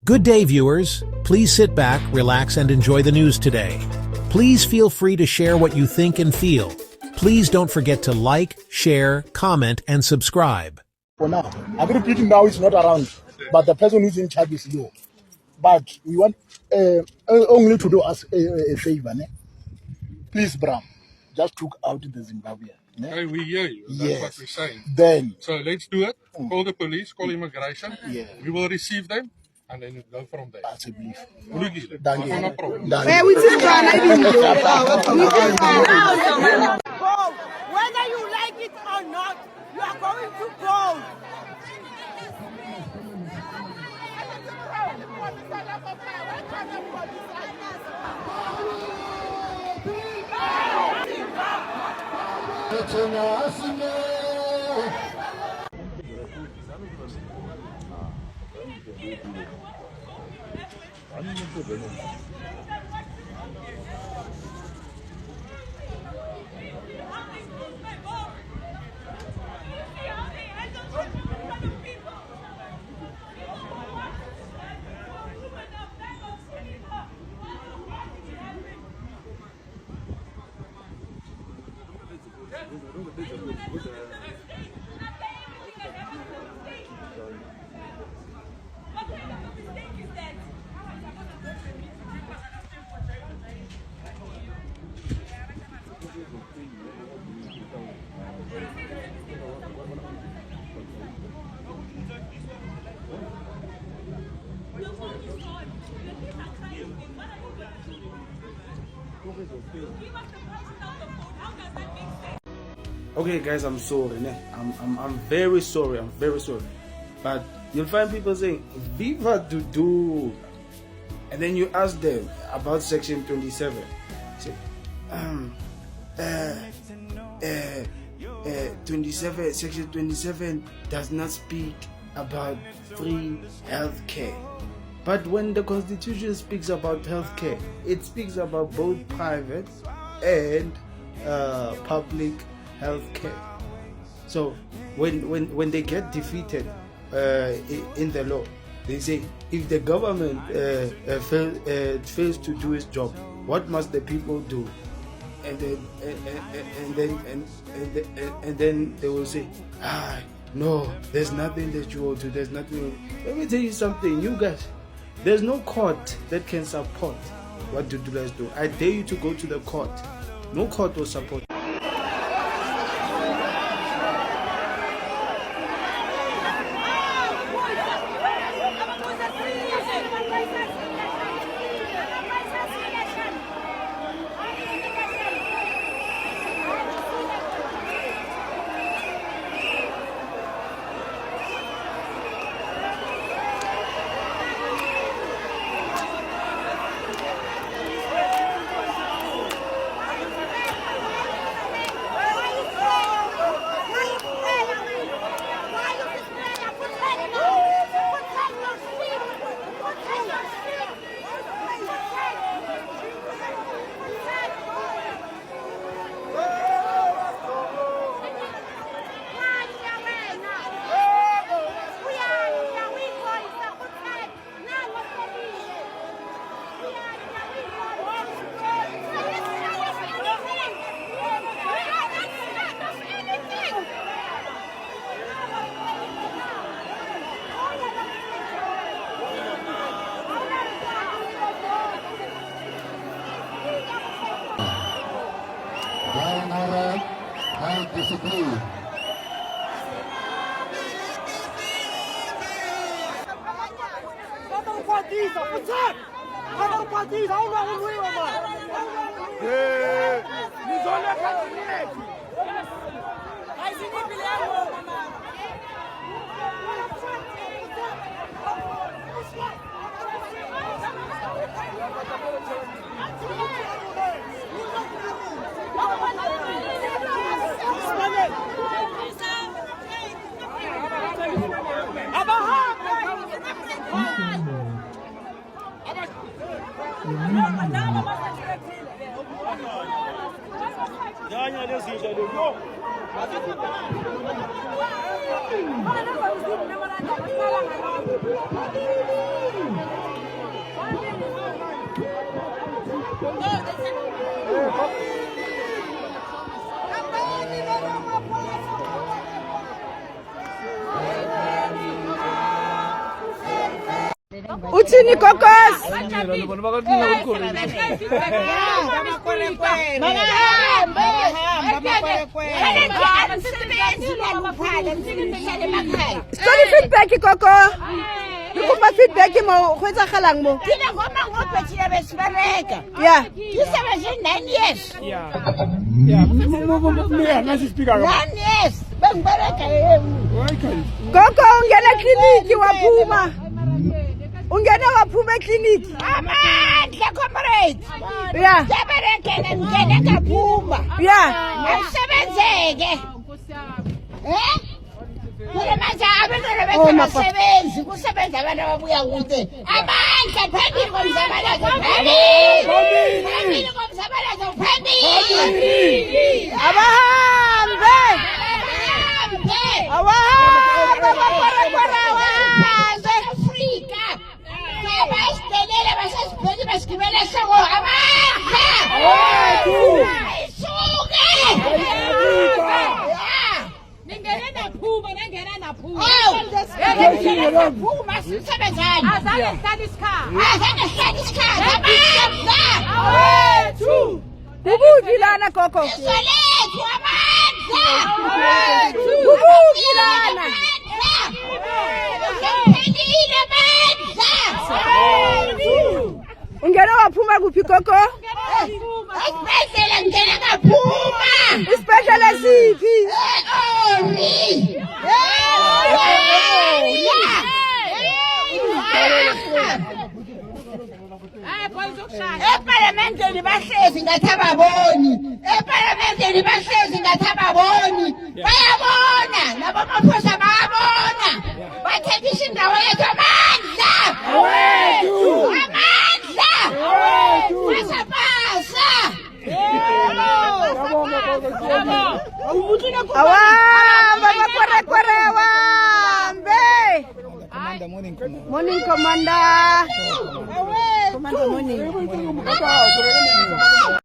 Good day, viewers. Please sit back, relax, and enjoy the news today. Please feel free to share what you think and feel. Please don't forget to like, share, comment, and subscribe. For now, I'm repeating now is not around, but the person who's in charge is you. But we want only to do us a favor. Ne? Please, Bram, just took out the Zimbabwean. Ne? Okay, we hear you. That's Yes. what we're saying. Then, So let's do it. Call the police, call immigration. Yeah. We will receive them and then go from there. that's a belief. Thank you. No problem. Thank Hey, you. we just trying to Vote. Whether you like it or not, you are going to vote. Okay, guys, I'm sorry. I'm very sorry. I'm very sorry. But you'll find people saying "Viva Dudula," and then you ask them about Section 27. Say, 27. Section 27 does not speak about free healthcare. But when the Constitution speaks about healthcare, it speaks about both private and public healthcare. So when they get defeated in the law, they say if the government fails to do its job, what must the people do? And then they will say, no, there's nothing that you will do. There's nothing. Let me tell you something, you guys. There's no court that can support what Dudula is doing. I dare you to go to the court. No court will support. I disagree. Uthini kokos? Study feedback koko. Ukupa feedback mo khwetsa galang mo. Kina ngoma ngophetshile besibereka. Yeah. Isebenze 9 years. Nasi speaker. 9 years. Bengibereka yebo. Koko ungena clinic waphuma. Ungena waphuma clinic. Amandla comrade. Yeah. Seberekela ngene ngaphuma. Yeah. Ayisebenzeke. Kule manje abantwana besebenzi kusebenza abantu ababuya kude. Amandla phambili komzabalazo phambili komzabalazo phambili. Abahambe. Abahambe Afrika. Abasidelela basasibheki basigibela ehloko amandla. Ayisuke. Ningena naphuma. Naphuma sisebenzani. Azange sihlale isikhathi. Amandla. Awethu. Ubudlilana koko. Isolethu amandla. Ubudlilana. Usemphelile amandla. Ungena waphuma kuphi koko? Esibhedlela ngena ngaphuma. Isibhedlela siphi? Eparlamenteni bahlezi ngathi ababoni. Eparlamenteni bahlezi ngathi ababoni. Bayabona nabamaphosa bayabona. Bathekisha indawo yethu amandla. Amandla. Pasapasa. Awamba bakore awambe. Morning commander. Commander morning.